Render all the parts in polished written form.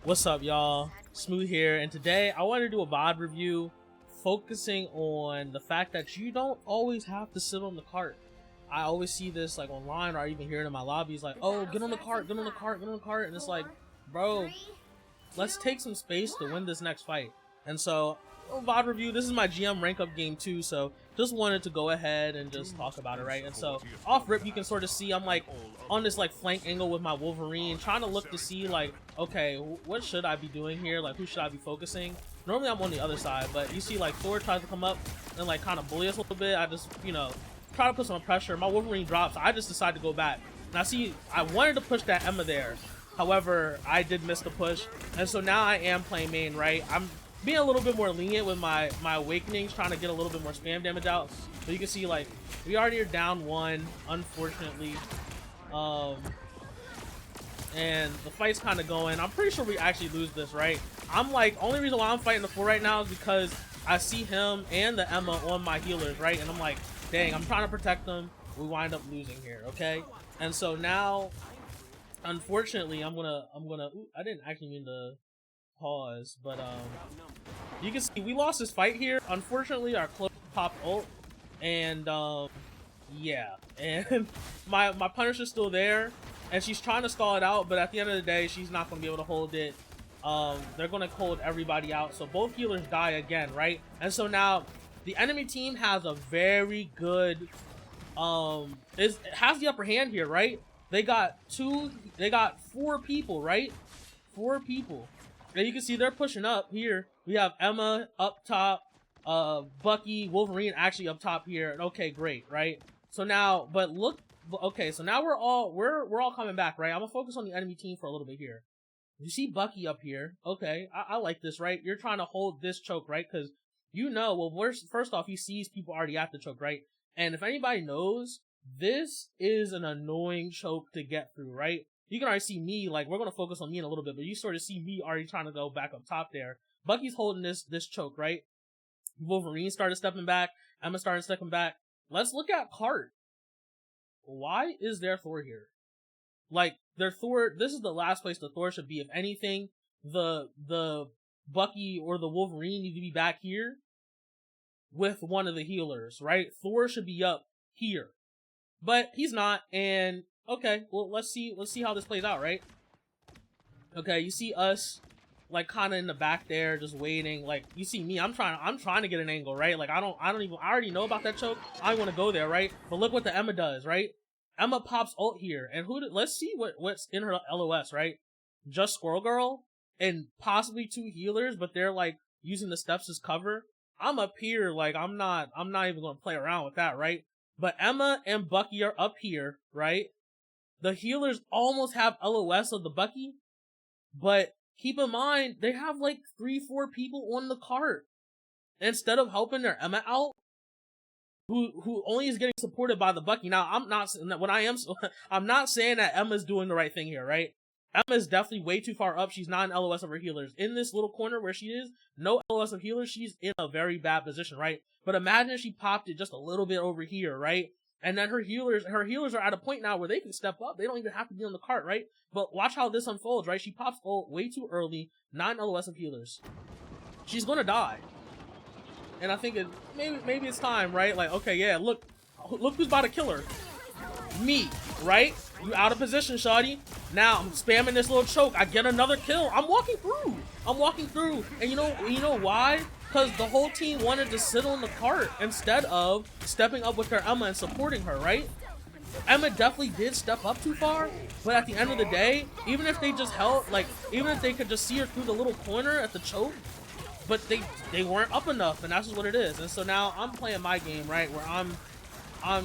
What's up, y'all? Smoo here, and today I want to do a VOD review focusing on the fact that you don't always have to sit on the cart. I always see this like online, or I even hear it in my lobbies like, oh, get on the cart, get on the cart, get on the cart, and it's like, bro, let's take some space to win this next fight. And so, VOD review, this is my GM rank up game too, so just wanted to go ahead and just talk about it, right? And so, off rip, you can sort of see I'm like on this like flank angle with my Wolverine, trying to look to see like, okay, what should I be doing here? Like, who should I be focusing? Normally I'm on the other side, but you see like Thor tries to come up and like kind of bully us a little bit. I just, you know, try to put some pressure. My Wolverine drops. I just decide to go back. And I see, I wanted to push that Emma there. However, I did miss the push. And so now I am playing main, right? I'm being a little bit more lenient with my awakenings, trying to get a little bit more spam damage out. So you can see like, we already are down one, unfortunately. And the fight's kind of going. I'm pretty sure we actually lose this, right? I'm like, only reason why I'm fighting the 4 right now is because I see him and the Emma on my healers, right? And I'm like, dang, I'm trying to protect them. We wind up losing here, okay? And so now, unfortunately, I'm gonna, ooh, I didn't actually mean to pause, but you can see we lost this fight here. Unfortunately, our close popped ult, and yeah, and my Punisher's still there, and she's trying to stall it out, but at the end of the day, she's not gonna be able to hold it. They're gonna hold everybody out, so both healers die again, right? And so now the enemy team has a very good has the upper hand here, right? They got 4 people, right? 4 people. And you can see they're pushing up here. We have Emma up top, Bucky, Wolverine actually up top here. Okay, great, right? So now, but look, okay, so now we're all coming back, right? I'm gonna focus on the enemy team for a little bit here. You see Bucky up here. Okay, I like this, right? You're trying to hold this choke, right? Because you know, well, first off, he sees people already at the choke, right? And if anybody knows, this is an annoying choke to get through, right? You can already see me, like, we're going to focus on me in a little bit, but you sort of see me already trying to go back up top there. Bucky's holding this choke, right? Wolverine started stepping back. Emma started stepping back. Let's look at Cart. Why is there Thor here? Like, their Thor, this is the last place the Thor should be. If anything, the Bucky or the Wolverine need to be back here with one of the healers, right? Thor should be up here. But he's not, and okay, well, let's see how this plays out, right? Okay, you see us like kind of in the back there just waiting. Like, you see me, I'm trying to get an angle, right? Like, I already know about that choke. I want to go there, right? But look what the Emma does, right? Emma pops ult here, and let's see what's in her LOS, right? Just Squirrel Girl and possibly 2 healers, but they're like using the steps as cover. I'm up here, like, I'm not even gonna play around with that, right? But Emma and Bucky are up here, right? The healers almost have LOS of the Bucky, but keep in mind, they have like 3-4 people on the cart. Instead of helping their Emma out, who only is getting supported by the Bucky. Now, I'm not saying that Emma's doing the right thing here, right? Emma is definitely way too far up. She's not in LOS of her healers. In this little corner where she is, no LOS of healers, she's in a very bad position, right? But imagine if she popped it just a little bit over here, right? And then her healers are at a point now where they can step up. They don't even have to be on the cart, right? But watch how this unfolds, right? She pops ult way too early, 9 LOS of healers. She's gonna die. And I think maybe it's time, right? Like, okay, yeah, look who's about to kill her. Me, right? You out of position, shawty. Now I'm spamming this little choke. I get another kill. I'm walking through. And you know why? Because the whole team wanted to sit on the cart instead of stepping up with their Emma and supporting her, right? Emma definitely did step up too far, but at the end of the day, even if they just held, like, even if they could just see her through the little corner at the choke, but they weren't up enough, and that's just what it is. And so now I'm playing my game, right, where I'm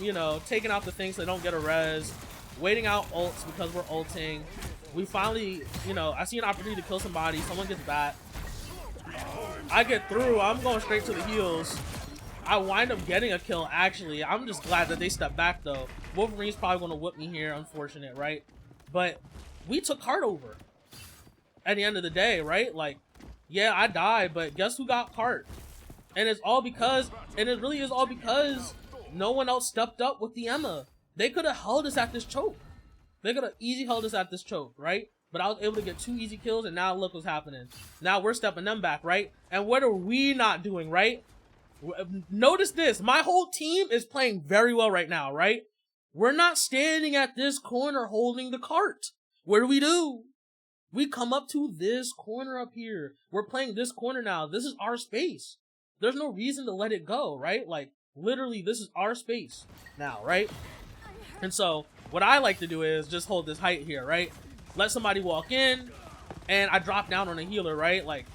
you know, taking out the things that don't get a res, waiting out ults because we're ulting. We finally, you know, I see an opportunity to kill somebody, someone gets bat. I get through, I'm going straight to the heals. I wind up getting a kill, actually. I'm just glad that they stepped back, though. Wolverine's probably going to whip me here, unfortunate, right? But we took Cart over at the end of the day, right? Like, yeah, I died, but guess who got Cart? And it's all because, and it really is all because no one else stepped up with the Emma. They could have held us at this choke. They could have easily held us at this choke, right? But I was able to get 2 easy kills, and now look what's happening. Now we're stepping them back, right? And what are we not doing, right? Notice this. My whole team is playing very well right now, right? We're not standing at this corner holding the cart. What do? We come up to this corner up here. We're playing this corner now. This is our space. There's no reason to let it go, right? Like, literally, this is our space now, right? And so, what I like to do is just hold this height here, right? Let somebody walk in, and I drop down on a healer, right? Like,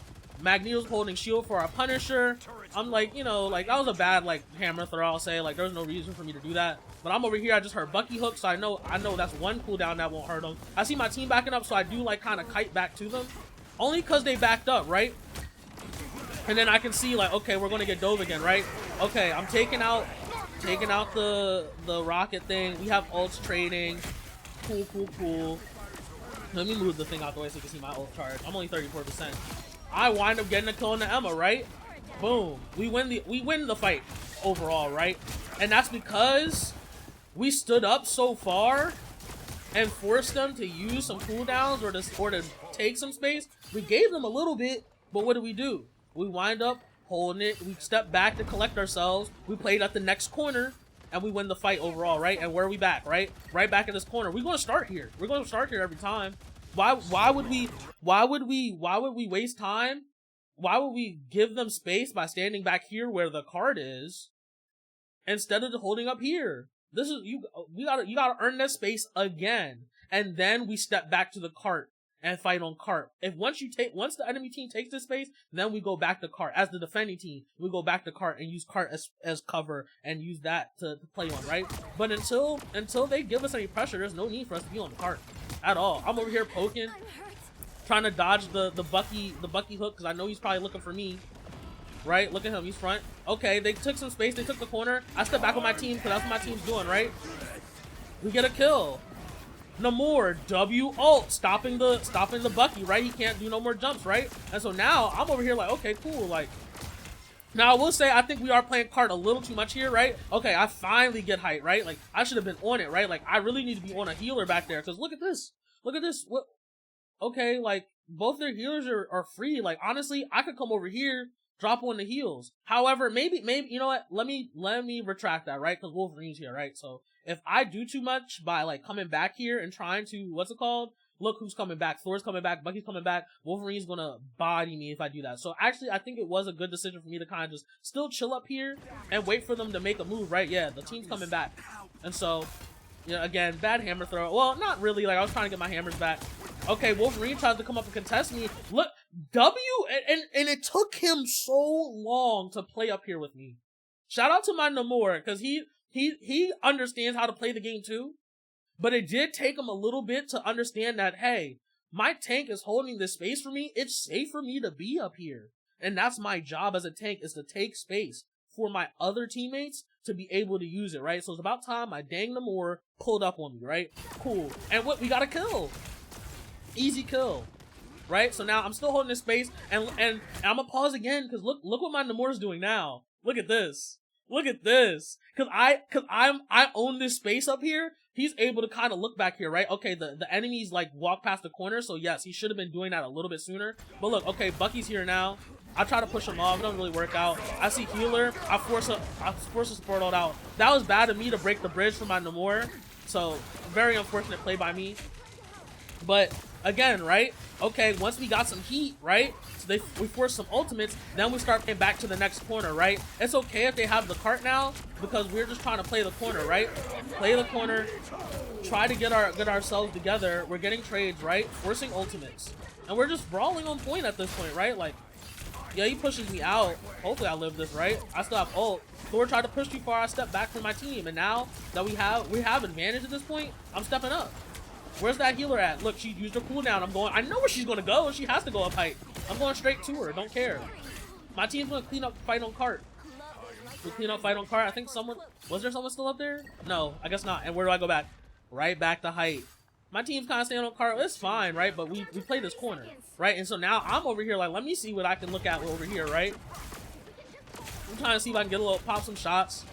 Magneto's holding shield for our Punisher. I'm like, you know, like, that was a bad, like, hammer throw, I'll say. Like, there's no reason for me to do that. But I'm over here, I just heard Bucky hook, so I know that's one cooldown that won't hurt them. I see my team backing up, so I do, like, kind of kite back to them. Only because they backed up, right? And then I can see, like, okay, we're going to get dove again, right? Okay, I'm taking out the rocket thing. We have ults trading. Cool. Let me move the thing out the way so you can see my ult charge. I'm only 34%. I wind up getting a kill on the Emma, right? Boom. We win the fight overall, right? And that's because we stood up so far and forced them to use some cooldowns or to take some space. We gave them a little bit, but what do? We wind up holding it. We step back to collect ourselves. We played at the next corner, and we win the fight overall, right? And where are we back, right? Right back in this corner. We're going to start here. We're going to start here every time. Why would we waste time? Why would we give them space by standing back here where the card is instead of holding up here? This is you gotta earn that space again. And then we step back to the cart and fight on cart. Once the enemy team takes this space, then we go back to cart. As the defending team, we go back to cart and use cart as cover and use that to play on, right? But until they give us any pressure, there's no need for us to be on the cart at all. I'm over here poking, trying to dodge the Bucky hook because I know he's probably looking for me. Right? Look at him, he's front. Okay, they took some space, they took the corner. I step back with my team because that's what my team's doing, right? We get a kill. Namor, W ult, stopping the Bucky, right? He can't do no more jumps, right? And so now I'm over here like, okay, cool. Like, now I will say I think we are playing cart a little too much here, right? Okay, I finally get height, right? Like, I should have been on it, right? Like, I really need to be on a healer back there because look at this. Look at this. What? Okay, like, both their healers are free. Like, honestly, I could come over here, drop on the heals. However, maybe, you know what? Let me retract that, right? Because Wolverine's here, right? So if I do too much by like coming back here and trying to, what's it called? Look who's coming back. Thor's coming back. Bucky's coming back. Wolverine's gonna body me if I do that. So actually, I think it was a good decision for me to kind of just still chill up here and wait for them to make a move, right? Yeah, the team's coming back. And so, you know, again, bad hammer throw. Well, not really. Like, I was trying to get my hammers back. Okay, Wolverine tries to come up and contest me. Look, W, and it took him so long to play up here with me. Shout out to my Namor, because he understands how to play the game too. But it did take him a little bit to understand that, hey, my tank is holding this space for me. It's safe for me to be up here. And that's my job as a tank, is to take space for my other teammates to be able to use it, right? So it's about time my dang Namor pulled up on me, right? Cool. And what? We got a kill. Easy kill. Right? So now I'm still holding this space, and I'm gonna pause again, because look what my Namor's doing now. Look at this. Look at this. Cause I own this space up here. He's able to kind of look back here, right? Okay, the enemies like walk past the corner, so yes, he should have been doing that a little bit sooner. But look, okay, Bucky's here now. I try to push him off, it doesn't really work out. I see healer, I force a support ult out. That was bad of me to break the bridge for my Namor. So very unfortunate play by me. But again, right? Okay, once we got some heat, right? So we force some ultimates, then we start getting back to the next corner, right? It's okay if they have the cart now, because we're just trying to play the corner, right? Play the corner, try to get ourselves together. We're getting trades, right? Forcing ultimates. And we're just brawling on point at this point, right? Like, yeah, he pushes me out. Hopefully I live this, right? I still have ult. Thor tried to push too far, I stepped back from my team. And now that we have advantage at this point, I'm stepping up. Where's that healer at? Look, she used her cooldown. I know where she's gonna go. She has to go up height. I'm going straight to her. Don't care. My team's gonna clean up fight on cart. We clean up fight on cart. I think was there someone still up there? No, I guess not. And where do I go back? Right back to height. My team's kind of staying on cart. It's fine, right? But we play this corner, right? And so now I'm over here like, let me see what I can look at over here, right? I'm trying to see if I can get pop some shots.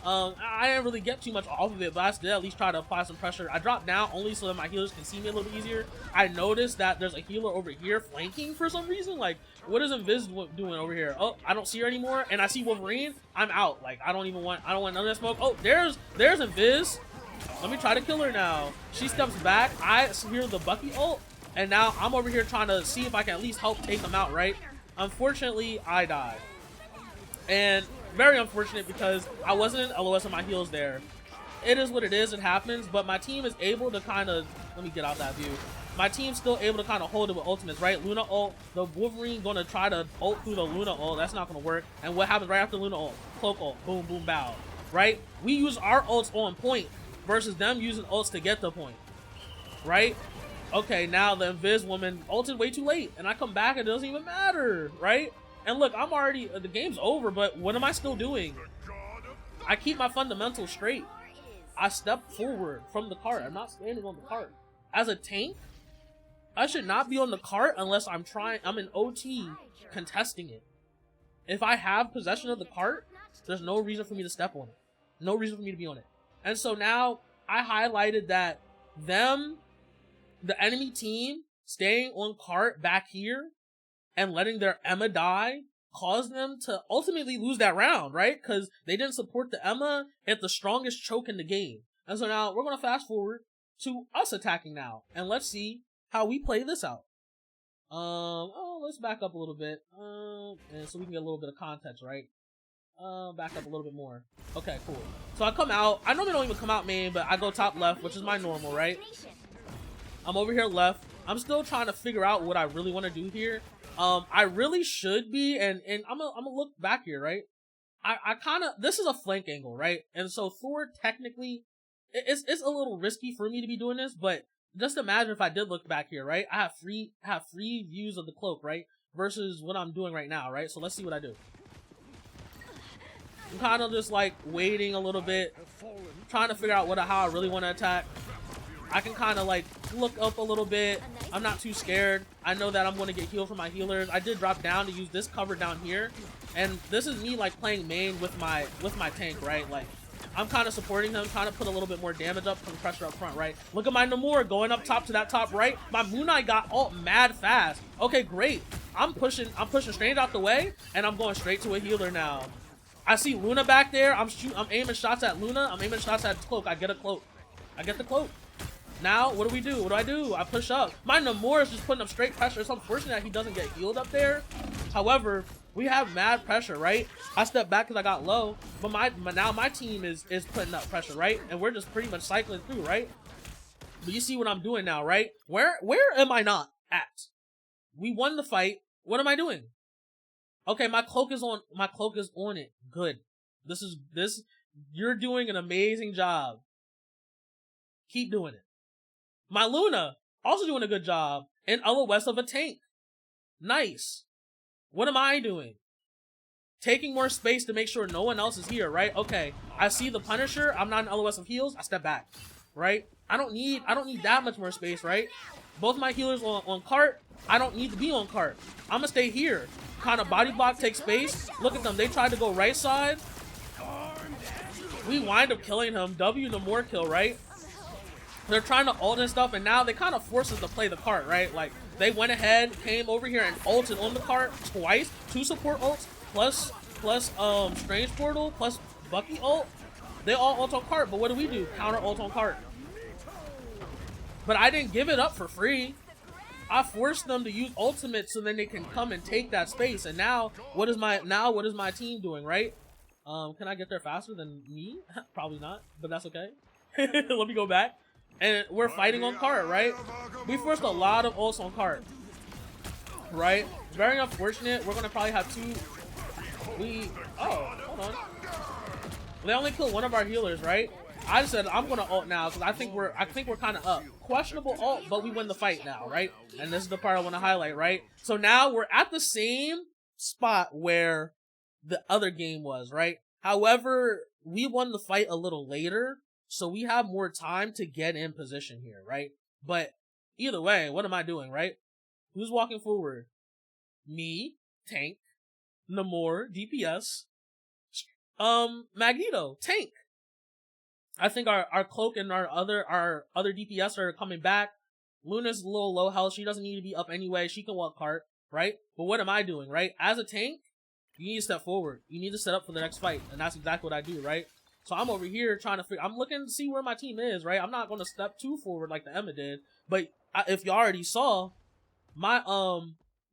I didn't really get too much off of it, but I did at least try to apply some pressure. I dropped down only so that my healers can see me a little bit easier. I noticed that there's a healer over here flanking for some reason. Like, what is Invis doing over here? Oh, I don't see her anymore, and I see Wolverine. I'm out. Like, I don't want none of that smoke. Oh, there's Invis. Let me try to kill her now. She steps back. I hear the Bucky ult, and now I'm over here trying to see if I can at least help take them out, right? Unfortunately, I died. And very unfortunate because I wasn't in LOS on my heals there. It is what it is, it happens, but my team is able to kind of, let me get out that view. My team's still able to kind of hold it with ultimates, right? Luna ult, the Wolverine gonna try to ult through the Luna ult, that's not gonna work. And what happens right after Luna ult? Cloak ult, boom, boom, bow, right? We use our ults on point versus them using ults to get the point, right? Okay, now the Invis woman ulted way too late, and I come back and it doesn't even matter, right? And look, I'm already, the game's over, but what am I still doing? I keep my fundamentals straight. I step forward from the cart. I'm not standing on the cart. As a tank, I should not be on the cart unless I'm in OT contesting it. If I have possession of the cart, there's no reason for me to step on it. No reason for me to be on it. And so now I highlighted that the enemy team staying on cart back here and letting their Emma die caused them to ultimately lose that round, right? Because they didn't support the Emma at the strongest choke in the game. And so now we're going to fast forward to us attacking now. And let's see how we play this out. Let's back up a little bit. And so we can get a little bit of context, right? Back up a little bit more. Okay, cool. So I come out. I normally don't even come out main, but I go top left, which is my normal, right? I'm over here left. I'm still trying to figure out what I really want to do here. I really should be, and I'm gonna look back here, right? I kind of, this is a flank angle, right? And so Thor technically, it's a little risky for me to be doing this, but just imagine if I did look back here, right? I have free views of the cloak, right? Versus what I'm doing right now, right? So let's see what I do. I'm kind of just like waiting a little bit, trying to figure out how I really want to attack. I can kind of like look up a little bit. I'm not too scared. I know that I'm going to get healed from my healers. I did drop down to use this cover down here, and this is me like playing main with my tank, right? Like I'm kind of supporting him, trying to put a little bit more damage up from pressure up front, right? Look at my Namor going up top to that top right. My Moon Knight got ult mad fast. Okay, great. I'm pushing Strange out the way, and I'm going straight to a healer now. I see Luna back there. I'm aiming shots at Luna. I'm aiming shots at Cloak. I get a cloak. I get the cloak. Now, what do we do? What do? I push up. My Namor is just putting up straight pressure. It's unfortunate that he doesn't get healed up there. However, we have mad pressure, right? I stepped back because I got low, but now my team is putting up pressure, right? And we're just pretty much cycling through, right? But you see what I'm doing now, right? Where am I not at? We won the fight. What am I doing? Okay, my cloak is on it. Good. You're doing an amazing job. Keep doing it. My Luna, also doing a good job in LOS of a tank. Nice. What am I doing? Taking more space to make sure no one else is here, right? Okay, I see the Punisher. I'm not in LOS of heals. I step back, right? I don't need that much more space, right? Both my healers on cart. I don't need to be on cart. I'm gonna stay here. Kind of body block, take space. Look at them. They tried to go right side. We wind up killing him. W Namor kill, right? They're trying to ult and stuff, and now they kind of force us to play the cart, right? Like, they went ahead, came over here, and ulted on the cart twice. 2 support ults, plus Strange Portal, plus Bucky ult. They all ult on cart, but what do? Counter ult on cart. But I didn't give it up for free. I forced them to use ultimate so then they can come and take that space. And now, what is my team doing, right? Can I get there faster than me? Probably not, but that's okay. Let me go back. And we're fighting on cart, right? We forced a lot of ults on cart, right? Very unfortunate. We're gonna probably have 2. Hold on. They only killed one of our healers, right? I just said I'm gonna ult now because I think we're kind of up. Questionable ult, but we win the fight now, right? And this is the part I want to highlight, right? So now we're at the same spot where the other game was, right? However, we won the fight a little later. So we have more time to get in position here, right? But either way, what am I doing, right? Who's walking forward? Me, tank, Namor, DPS, Magneto, tank. I think our cloak and our other DPS are coming back. Luna's a little low health. She doesn't need to be up anyway. She can walk cart, right? But what am I doing, right? As a tank, you need to step forward. You need to set up for the next fight, and that's exactly what I do, right? So I'm over here trying to figure. I'm looking to see where my team is, right? I'm not going to step too forward like the Emma did, but if you already saw, my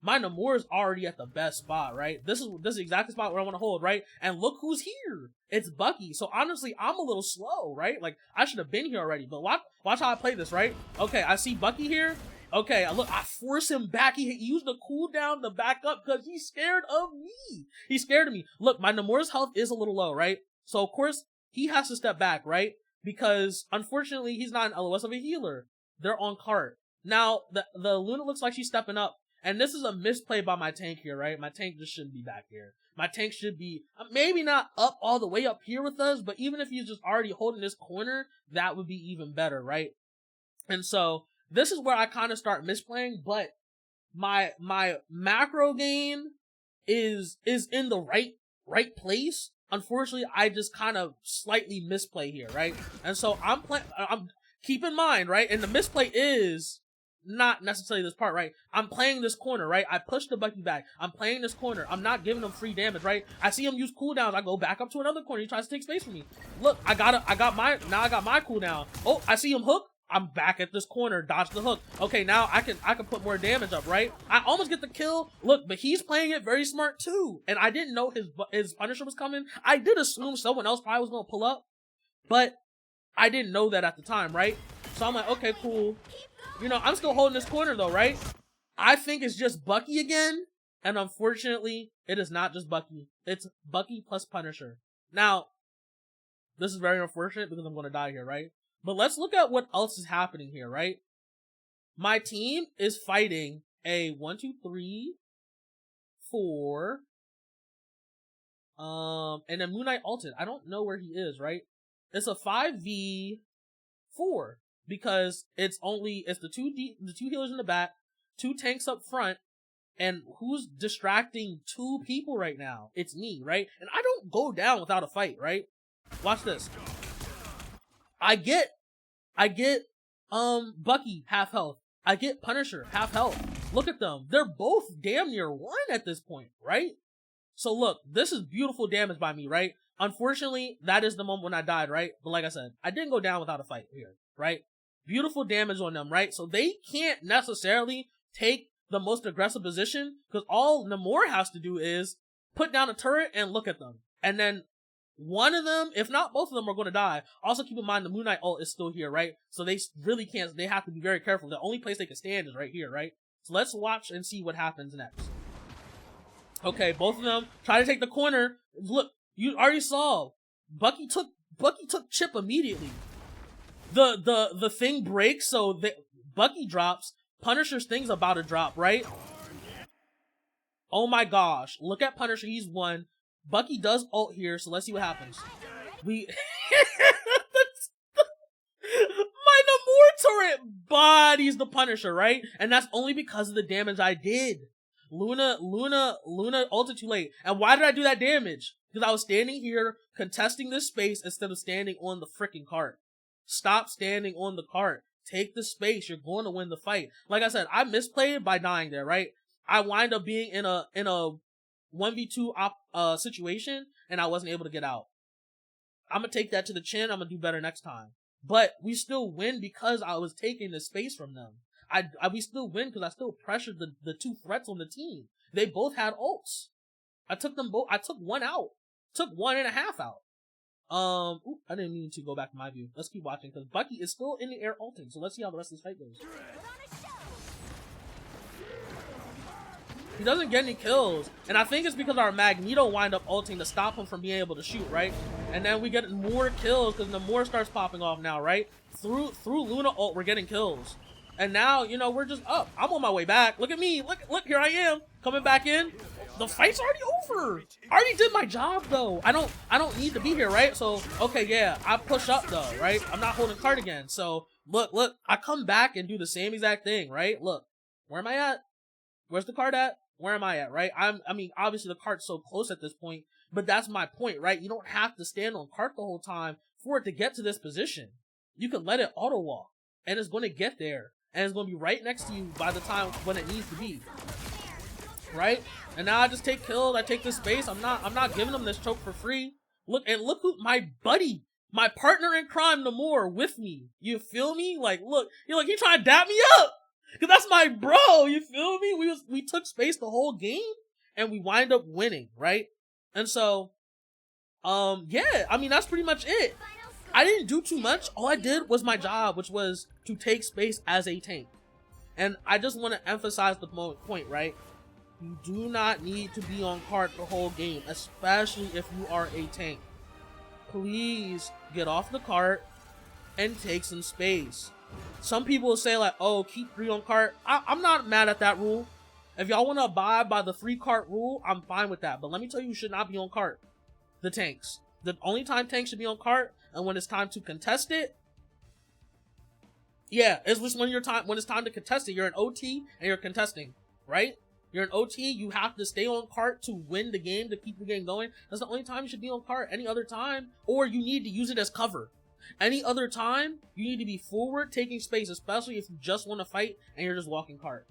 Namor's already at the best spot, right? This is the exact spot where I want to hold, right? And look who's here. It's Bucky. So honestly, I'm a little slow, right? Like I should have been here already. But watch how I play this, right? Okay, I see Bucky here. Okay, I force him back. He used the cooldown to back up because he's scared of me. He's scared of me. Look, my Namor's health is a little low, right? So of course he has to step back, right? Because unfortunately he's not an LOS of a healer. They're on cart. Now the Luna looks like she's stepping up. And this is a misplay by my tank here, right? My tank just shouldn't be back here. My tank should be, maybe not up all the way up here with us, but even if he's just already holding this corner, that would be even better, right? And so, this is where I kind of start misplaying, but my macro gain is in the right place. Unfortunately, I just kind of slightly misplay here, right? And so, keep in mind, right? And the misplay is not necessarily this part, right? I'm playing this corner, right? I push the Bucky back. I'm playing this corner. I'm not giving him free damage, right? I see him use cooldowns. I go back up to another corner. He tries to take space from me. Look, I got my cooldown. Oh, I see him hook. I'm back at this corner. Dodge the hook. Okay, now I can put more damage up, right? I almost get the kill. Look, but he's playing it very smart too. And I didn't know his Punisher was coming. I did assume someone else probably was gonna pull up, but I didn't know that at the time, right? So I'm like, okay, cool. You know, I'm still holding this corner though, right? I think it's just Bucky again. And unfortunately, it is not just Bucky. It's Bucky plus Punisher. Now, this is very unfortunate because I'm going to die here, right? But let's look at what else is happening here, right? My team is fighting a 1, 2, 3, 4. And then Moon Knight ulted. I don't know where he is, right? It's a 5v4. Because it's the two healers in the back, 2 tanks up front, and who's distracting 2 people right now? It's me, right? And I don't go down without a fight, right? Watch this. I get Bucky half health. I get Punisher half health. Look at them. They're both damn near 1 at this point, right? So look, this is beautiful damage by me, right? Unfortunately, that is the moment when I died, right? But like I said, I didn't go down without a fight here, right? Beautiful damage on them, right? So they can't necessarily take the most aggressive position because all Namor has to do is put down a turret and look at them. And then one of them, if not both of them, are going to die. Also keep in mind the Moon Knight ult is still here, right? So they really can't, they have to be very careful. The only place they can stand is right here, right? So let's watch and see what happens next. Okay, both of them try to take the corner. Look, you already saw Bucky took Chip immediately. The thing breaks, so Bucky drops. Punisher's thing's about to drop, right? Oh my gosh. Look at Punisher, he's 1. Bucky does ult here, so let's see what happens. My Namor turret bodies the Punisher, right? And that's only because of the damage I did. Luna ulted too late. And why did I do that damage? Because I was standing here contesting this space instead of standing on the freaking cart. Stop standing on the cart. Take the space. You're going to win the fight. Like I said, I misplayed by dying there, right? I wind up being in a 1v2 situation, and I wasn't able to get out. I'm gonna take that to the chin. I'm gonna do better next time. But we still win because I was taking the space from them. We still win because I still pressured the 2 threats on the team. They both had ults. I took them both. I took 1 out. Took 1.5 out. I didn't mean to go back to my view. Let's keep watching because Bucky is still in the air ulting. So let's see how the rest of this fight goes. He doesn't get any kills, and I think it's because our Magneto wind up ulting to stop him from being able to shoot, right? And then we get more kills because Namor starts popping off now, right? Through Luna ult, we're getting kills. And now, you know, we're just up. I'm on my way back. Look at me. Look, here I am. Coming back in. The fight's already over. I already did my job, though. I don't need to be here, right? So, okay, yeah. I push up, though, right? I'm not holding cart again. So, look. I come back and do the same exact thing, right? Look. Where am I at? Where's the cart at? Where am I at, right? I mean, obviously the cart's so close at this point. But that's my point, right? You don't have to stand on cart the whole time for it to get to this position. You can let it auto walk, and it's going to get there, and it's going to be right next to you by the time when it needs to be, right? And now I just take kills. I take this space. I'm not giving them this choke for free. Look who my buddy, my partner in crime, Namor, with me. You feel me? Like, look, he trying to dap me up, cause that's my bro. You feel me? We took space the whole game, and we wind up winning, right? And so, yeah, I mean, that's pretty much it. I didn't do too much. All I did was my job, which was to take space as a tank. And I just want to emphasize the point, right? You do not need to be on cart the whole game, especially if you are a tank. Please get off the cart and take some space. Some people will say like, oh, keep 3 on cart. I'm not mad at that rule. If y'all want to abide by the 3 cart rule, I'm fine with that. But let me tell you, you should not be on cart. The tanks. The only time tanks should be on cart, and when it's time to contest it, yeah, it's just when it's time to contest it. You're an OT and you're contesting, right? You're an OT, you have to stay on cart to win the game, to keep the game going. That's the only time you should be on cart. Any other time, or you need to use it as cover. Any other time, you need to be forward, taking space, especially if you just want to fight and you're just walking cart.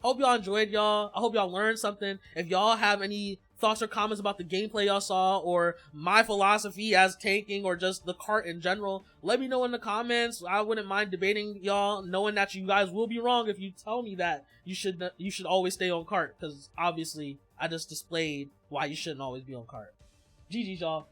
Hope y'all enjoyed, y'all. I hope y'all learned something. If y'all have any thoughts or comments about the gameplay y'all saw, or my philosophy as tanking, or just the cart in general, let me know in the comments. I wouldn't mind debating y'all, knowing that you guys will be wrong if you tell me that you should always stay on cart, because obviously I just displayed why you shouldn't always be on cart. GG's, y'all.